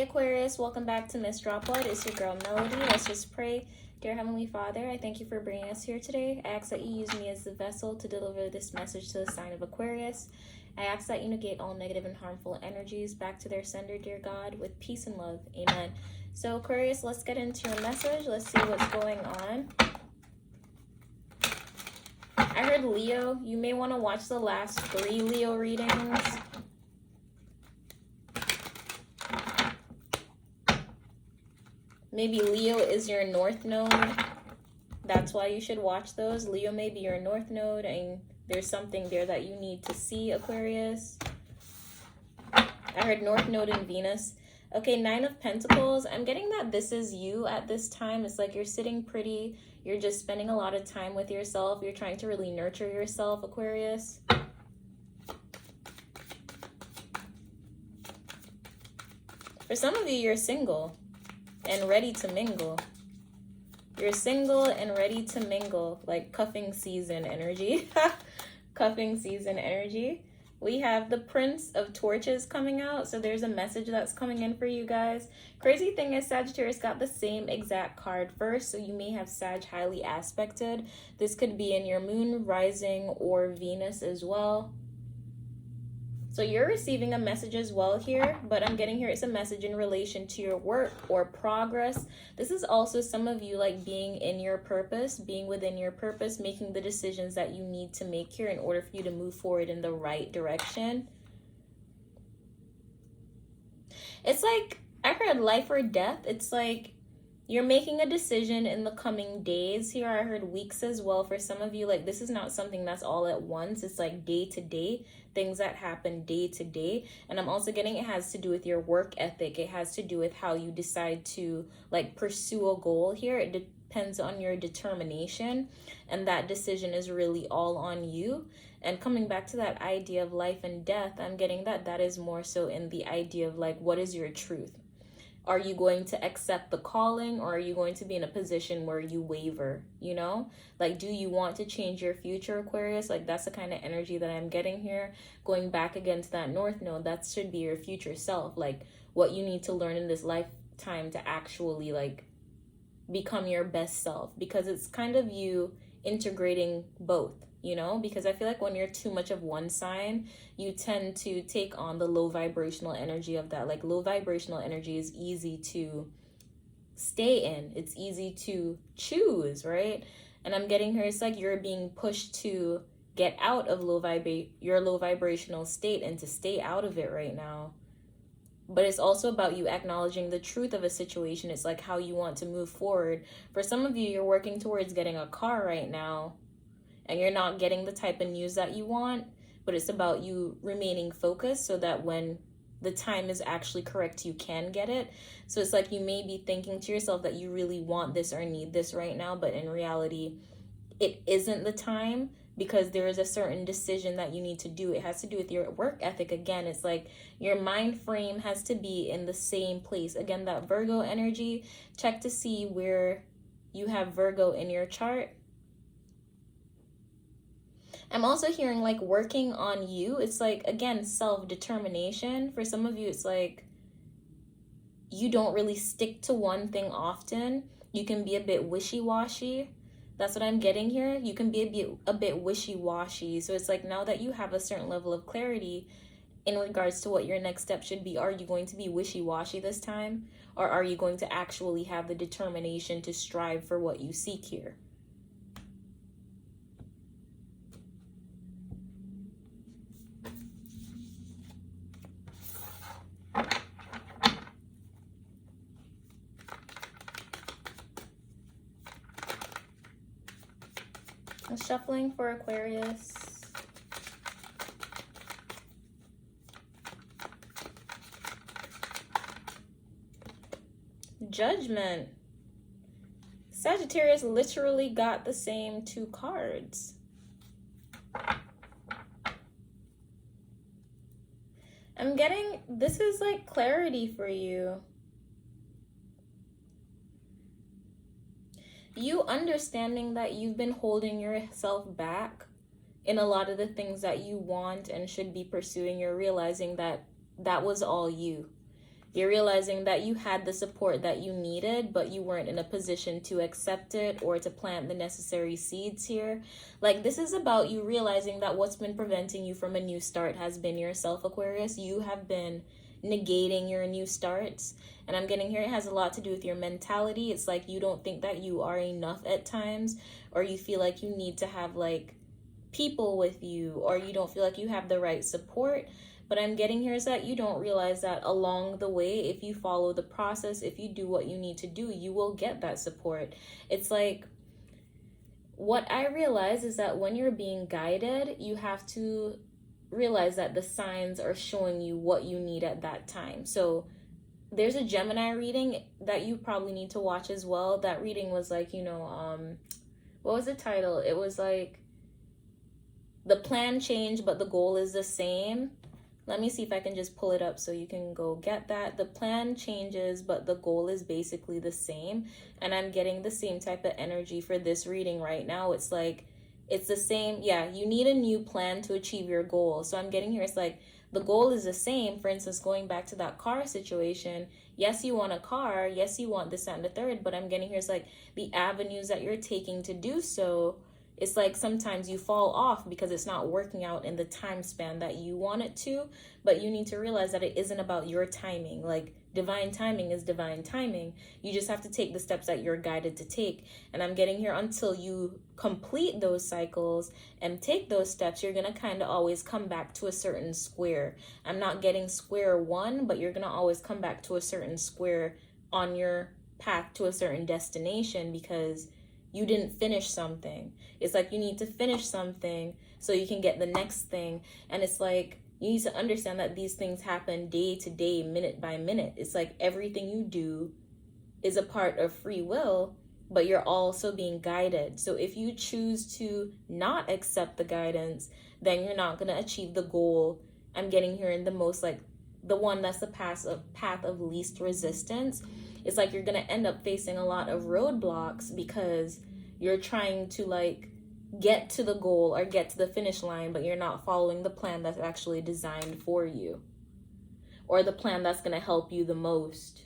Aquarius, welcome back to Miss Droplet. It's your girl Melody. Let's just pray. Dear Heavenly Father, I thank you for bringing us here today. I ask that you use me as the vessel to deliver this message to the sign of Aquarius. I ask that you negate all negative and harmful energies back to their sender, dear God, with peace and love. Amen. So Aquarius, let's get into your message. Let's see what's going on. I heard Leo. You may want to watch the last 3 Leo readings. Maybe Leo is your north node. That's why you should watch those. Leo may be your north node and there's something there that you need to see, Aquarius. I heard north node and Venus. Okay, 9 of Pentacles. I'm getting that this is you at this time. It's like you're sitting pretty. You're just spending a lot of time with yourself. You're trying to really nurture yourself, Aquarius. For some of you, you're single and ready to mingle. You're single and ready to mingle, like cuffing season energy. Cuffing season energy. We have the Prince of Torches coming out, so there's a message that's coming in for you guys. Crazy thing is Sagittarius got the same exact card first, so you may have Sag highly aspected. This could be in your moon, rising, or Venus as well. So you're receiving a message as well here, but I'm getting here it's a message in relation to your work or progress. This is also some of you like being in your purpose, being within your purpose, making the decisions that you need to make here in order for you to move forward in the right direction. It's like, I heard life or death. It's like you're making a decision in the coming days. Here I heard weeks as well. For some of you, like this is not something that's all at once. It's like day to day, things that happen day to day. And I'm also getting it has to do with your work ethic. It has to do with how you decide to like pursue a goal here. It depends on your determination. And that decision is really all on you. And coming back to that idea of life and death, I'm getting that that is more so in the idea of like, what is your truth? Are you going to accept the calling, or are you going to be in a position where you waver, you know? Like, do you want to change your future, Aquarius? Like, that's the kind of energy that I'm getting here. Going back against that north node, that should be your future self. Like, what you need to learn in this lifetime to actually, like, become your best self. Because it's kind of you integrating both, you know, because I feel like when you're too much of one sign, you tend to take on the low vibrational energy of that. Like low vibrational energy is easy to stay in. It's easy to choose, right? And I'm getting here, it's like you're being pushed to get out of your low vibrational state and to stay out of it right now. But it's also about you acknowledging the truth of a situation. It's like how you want to move forward. For some of you, you're working towards getting a car right now, and you're not getting the type of news that you want, but it's about you remaining focused so that when the time is actually correct, you can get it. So it's like you may be thinking to yourself that you really want this or need this right now, but in reality, it isn't the time because there is a certain decision that you need to do. It has to do with your work ethic. Again, it's like your mind frame has to be in the same place. Again, that Virgo energy, check to see where you have Virgo in your chart. I'm also hearing like working on you. It's like, again, self-determination. For some of you, it's like you don't really stick to one thing often. You can be a bit wishy-washy. That's what I'm getting here. You can be a bit wishy-washy. So it's like now that you have a certain level of clarity in regards to what your next step should be, are you going to be wishy-washy this time? Or are you going to actually have the determination to strive for what you seek here? I'm shuffling for Aquarius. Judgment. Sagittarius literally got the same 2 cards. I'm getting, this is like clarity for you. You understanding that you've been holding yourself back in a lot of the things that you want and should be pursuing. You're realizing that that was all you. You're realizing that you had the support that you needed, but you weren't in a position to accept it or to plant the necessary seeds here. Like, this is about you realizing that what's been preventing you from a new start has been yourself, Aquarius. You have been negating your new starts. And I'm getting here, it has a lot to do with your mentality. It's like you don't think that you are enough at times, or you feel like you need to have like people with you, or you don't feel like you have the right support. But I'm getting here is that you don't realize that along the way, if you follow the process, if you do what you need to do, you will get that support. It's like, what I realize is that when you're being guided, you have to realize that the signs are showing you what you need at that time. So there's a Gemini reading that you probably need to watch as well. That reading was like, what was the title? It was like, the plan changed, but the goal is the same. Let me see if I can just pull it up so you can go get that. The plan changes, but the goal is basically the same. And I'm getting the same type of energy for this reading right now. It's like, it's the same. Yeah, you need a new plan to achieve your goal. So I'm getting here, it's like, the goal is the same. For instance, going back to that car situation, yes, you want a car. Yes, you want this and the third. But I'm getting here, it's like the avenues that you're taking to do so, it's like sometimes you fall off because it's not working out in the time span that you want it to. But you need to realize that it isn't about your timing. Like, divine timing is divine timing. You just have to take the steps that you're guided to take. And I'm getting here, until you complete those cycles and take those steps, you're going to kind of always come back to a certain square. I'm not getting square one, but you're going to always come back to a certain square on your path to a certain destination, because you didn't finish something. It's like you need to finish something so you can get the next thing. And it's like, you need to understand that these things happen day to day, minute by minute. It's like everything you do is a part of free will, but you're also being guided. So if you choose to not accept the guidance, then you're not going to achieve the goal. I'm getting here in the most, like, the one that's the path of least resistance. It's like you're going to end up facing a lot of roadblocks because you're trying to like get to the goal or get to the finish line, but you're not following the plan that's actually designed for you, or the plan that's going to help you the most.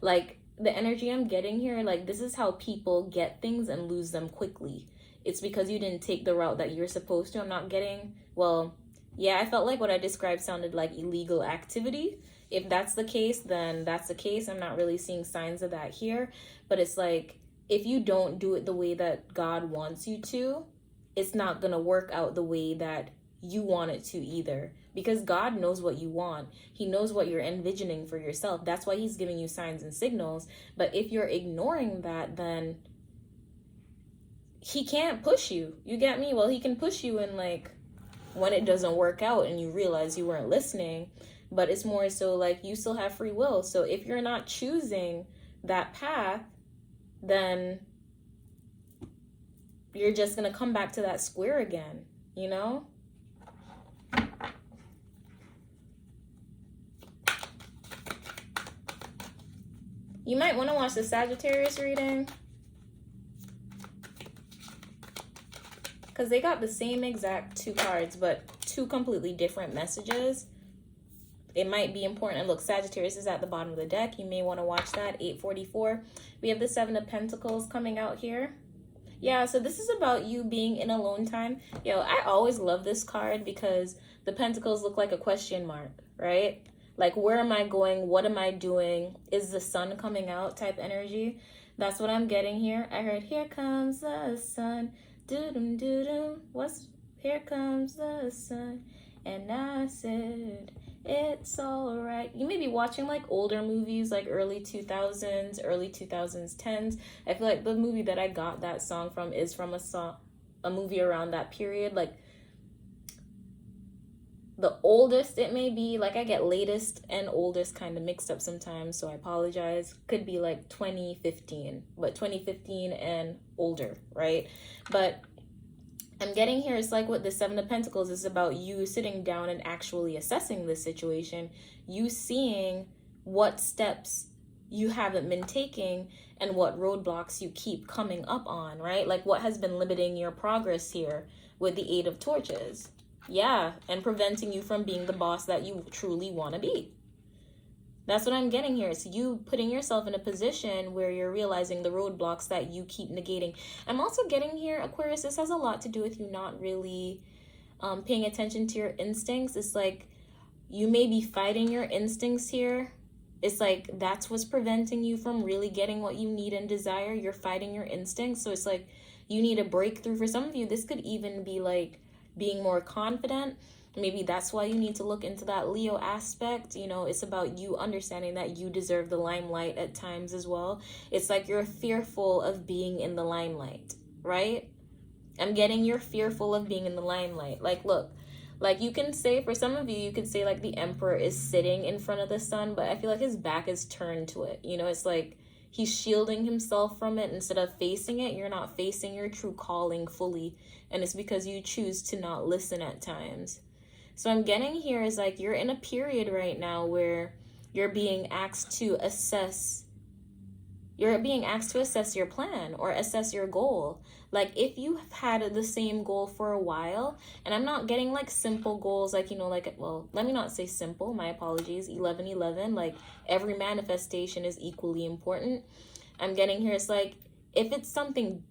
Like, the energy I'm getting here, like, this is how people get things and lose them quickly. It's because you didn't take the route that you're supposed to. I'm not getting, well, yeah, I felt like what I described sounded like illegal activity. If that's the case, then that's the case. I'm not really seeing signs of that here. But it's like, if you don't do it the way that God wants you to, it's not going to work out the way that you want it to either. Because God knows what you want. He knows what you're envisioning for yourself. That's why he's giving you signs and signals. But if you're ignoring that, then he can't push you. You get me? Well, he can push you in like when it doesn't work out and you realize you weren't listening. But it's more so like you still have free will. So if you're not choosing that path, then you're just going to come back to that square again, you know? You might want to watch the Sagittarius reading, because they got the same exact two cards, but two completely different messages. It might be important. And look, Sagittarius is at the bottom of the deck. You may want to watch that. 844. We have the Seven of Pentacles coming out here. Yeah, so this is about you being in alone time. Yo, I always love this card because the Pentacles look like a question mark, right? Like, where am I going? What am I doing? Is the sun coming out type energy? That's what I'm getting here. I heard, here comes the sun. Doo-dum, doo-dum. Here comes the sun. And I said, it's all right. You may be watching like older movies, like early 2000s, early 2010s. I feel like the movie that I got that song from is from a movie around that period. Like, the oldest it may be, like I get latest and oldest kind of mixed up sometimes, so I apologize. Could be like 2015, but 2015 and older, right? But I'm getting here, it's like what the Seven of Pentacles is about, you sitting down and actually assessing this situation, you seeing what steps you haven't been taking and what roadblocks you keep coming up on, right? Like, what has been limiting your progress here with the Eight of Torches. Yeah, and preventing you from being the boss that you truly want to be. That's what I'm getting here. It's you putting yourself in a position where you're realizing the roadblocks that you keep negating. I'm also getting here, Aquarius, this has a lot to do with you not really paying attention to your instincts. It's like you may be fighting your instincts here. It's like that's what's preventing you from really getting what you need and desire. You're fighting your instincts. So it's like you need a breakthrough. For some of you, this could even be like being more confident. Maybe that's why you need to look into that Leo aspect. You know, it's about you understanding that you deserve the limelight at times as well. It's like you're fearful of being in the limelight, right? I'm getting you're fearful of being in the limelight. Like, look, like you can say, for some of you, you could say like the emperor is sitting in front of the sun, but I feel like his back is turned to it. You know, it's like he's shielding himself from it instead of facing it. You're not facing your true calling fully. And it's because you choose to not listen at times. So I'm getting here is like you're in a period right now where you're being asked to assess. You're being asked to assess your plan or assess your goal. Like if you have had the same goal for a while, and I'm not getting like simple goals, like, you know, like, well, let me not say simple, my apologies, 1111, like every manifestation is equally important. I'm getting here, it's like if it's something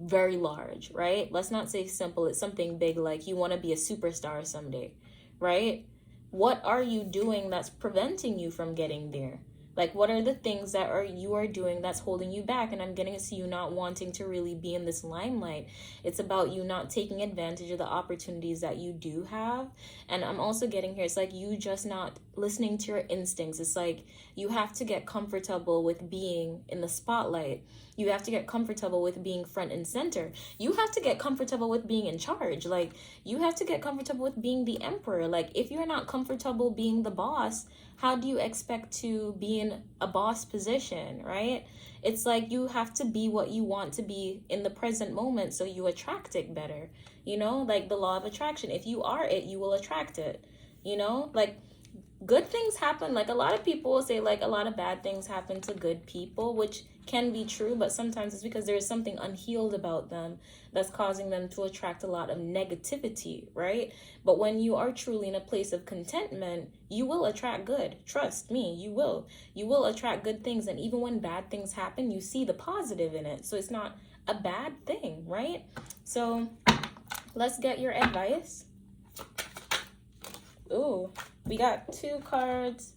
very large, right? Let's not say simple, it's something big, like you want to be a superstar someday, right? What are you doing that's preventing you from getting there? Like, what are the things that you are doing that's holding you back? And I'm getting to see you not wanting to really be in this limelight. It's about you not taking advantage of the opportunities that you do have. And I'm also getting here, it's like you just not listening to your instincts. It's like you have to get comfortable with being in the spotlight. You have to get comfortable with being front and center. You have to get comfortable with being in charge. Like, you have to get comfortable with being the emperor. Like, if you're not comfortable being the boss, how do you expect to be in a boss position, right? It's like you have to be what you want to be in the present moment so you attract it better. You know, like the law of attraction. If you are it, you will attract it. You know, like good things happen. Like a lot of people will say like a lot of bad things happen to good people, which can be true, but sometimes it's because there's something unhealed about them that's causing them to attract a lot of negativity, right? But when you are truly in a place of contentment, you will attract good. Trust me, you will. You will attract good things, and even when bad things happen, you see the positive in it. So it's not a bad thing, right? So let's get your advice. Ooh, we got 2 cards,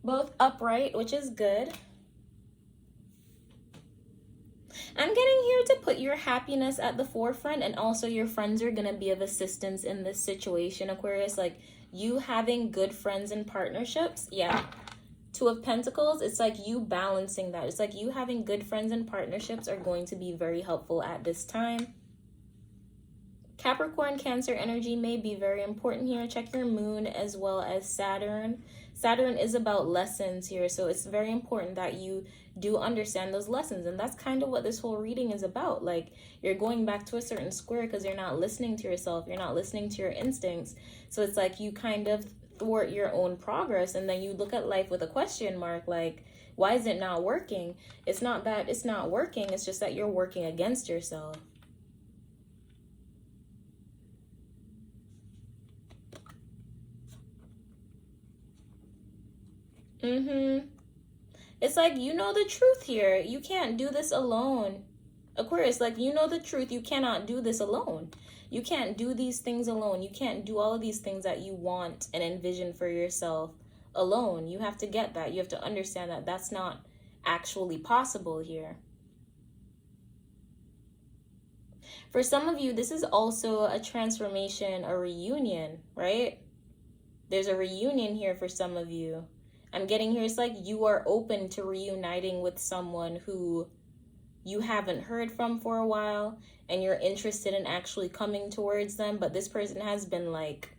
both upright, which is good. I'm getting here to put your happiness at the forefront, and also your friends are going to be of assistance in this situation, Aquarius. Like you having good friends and partnerships. Yeah. 2 of Pentacles, it's like you balancing that. It's like you having good friends and partnerships are going to be very helpful at this time. Capricorn, Cancer energy may be very important here. Check your moon as well as Saturn. Saturn is about lessons here, so it's very important that you do understand those lessons. And that's kind of what this whole reading is about. Like you're going back to a certain square because you're not listening to yourself. You're not listening to your instincts. So it's like you kind of thwart your own progress, and then you look at life with a question mark, like, why is it not working? It's not that it's not working. It's just that you're working against yourself. It's like, you know the truth here. You can't do this alone. Aquarius, like, you know the truth. You cannot do this alone. You can't do these things alone. You can't do all of these things that you want and envision for yourself alone. You have to get that. You have to understand that that's not actually possible here. For some of you, this is also a transformation, a reunion, right? There's a reunion here for some of you. I'm getting here, it's like you are open to reuniting with someone who you haven't heard from for a while, and you're interested in actually coming towards them, but this person has been like,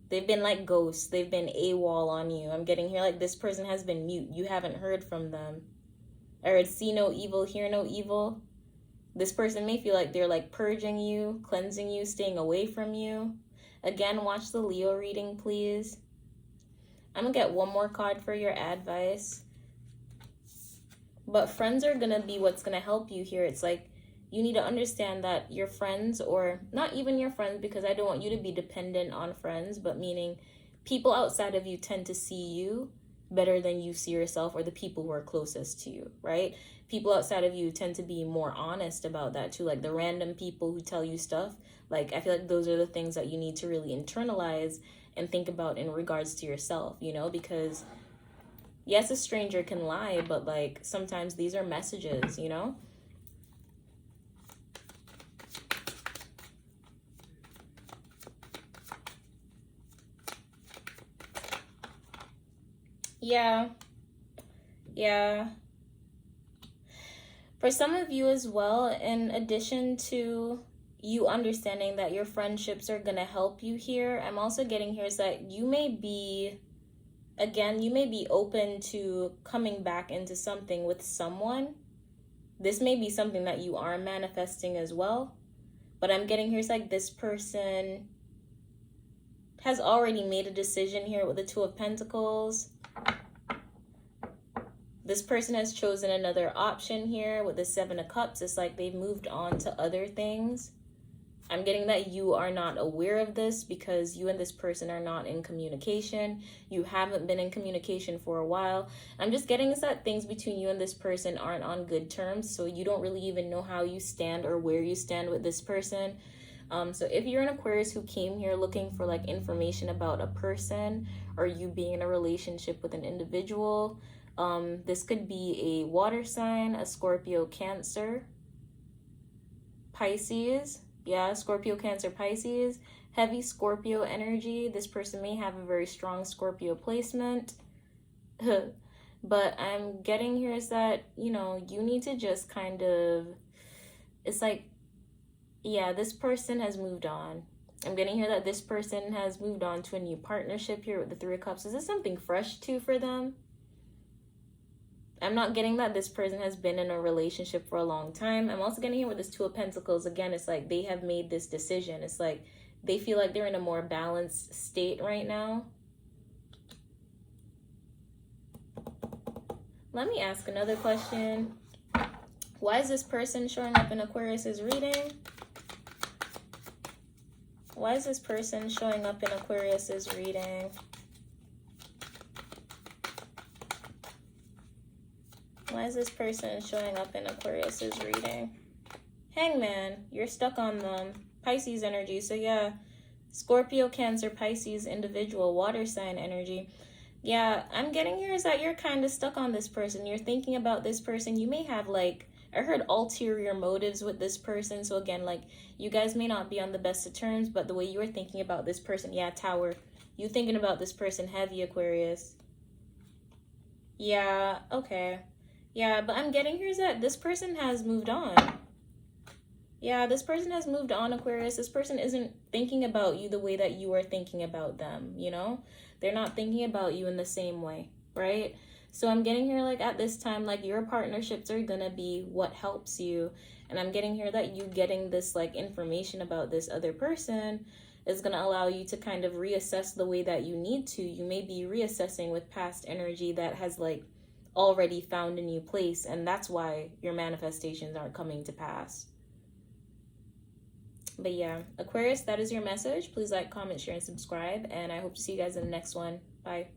they've been like ghosts. They've been AWOL on you. I'm getting here like this person has been mute. You haven't heard from them. I heard see no evil, hear no evil. This person may feel like they're like purging you, cleansing you, staying away from you. Again, watch the Leo reading, please. I'm going to get one more card for your advice. But friends are going to be what's going to help you here. It's like you need to understand that your friends, or not even your friends, because I don't want you to be dependent on friends, but meaning people outside of you tend to see you better than you see yourself, or the people who are closest to you, right? People outside of you tend to be more honest about that too. Like the random people who tell you stuff, like I feel like those are the things that you need to really internalize and think about in regards to yourself, you know, because yes, a stranger can lie, but like sometimes these are messages, you know? Yeah. Yeah. For some of you as well, in addition to you understanding that your friendships are going to help you here, I'm also getting here is that you may be, again, you may be open to coming back into something with someone. This may be something that you are manifesting as well. But I'm getting here is like this person has already made a decision here with the Two of Pentacles. This person has chosen another option here with the Seven of Cups. It's like they've moved on to other things. I'm getting that you are not aware of this because you and this person are not in communication. You haven't been in communication for a while. I'm just getting is that things between you and this person aren't on good terms. So you don't really even know how you stand or where you stand with this person. So if you're an Aquarius who came here looking for like information about a person or you being in a relationship with an individual, this could be a water sign, a Scorpio, Cancer, Pisces. Yeah, Scorpio, Cancer, Pisces. Heavy Scorpio energy. This person may have a very strong Scorpio placement. But I'm getting here is that, you know, you need to just kind of, it's like, yeah, this person has moved on. I'm getting here that this person has moved on to a new partnership here with the Three of Cups. Is this something fresh too for them? I'm not getting that this person has been in a relationship for a long time. I'm also getting here with this Two of Pentacles. Again, it's like they have made this decision. It's like they feel like they're in a more balanced state right now. Let me ask another question. Why is this person showing up in Aquarius's reading? Why is this person showing up in Aquarius's reading? Why is this person showing up in Aquarius's reading? Hangman, you're stuck on them. Pisces energy. So yeah, Scorpio, Cancer, Pisces, individual, water sign energy. Yeah, I'm getting here is that you're kind of stuck on this person. You're thinking about this person. You may have like, I heard ulterior motives with this person. So again, like you guys may not be on the best of terms, but the way you were thinking about this person, yeah, Tower. You thinking about this person heavy, Aquarius. Yeah, okay. Yeah, but I'm getting here is that this person has moved on. Yeah, this person has moved on, Aquarius. This person isn't thinking about you the way that you are thinking about them, you know? They're not thinking about you in the same way, right? So I'm getting here like at this time, like your partnerships are gonna be what helps you. And I'm getting here that you getting this like information about this other person is gonna allow you to kind of reassess the way that you need to. You may be reassessing with past energy that has like already found a new place, and that's why your manifestations aren't coming to pass. But yeah, Aquarius, that is your message. Please like, comment, share, and subscribe, and I hope to see you guys in the next one. Bye.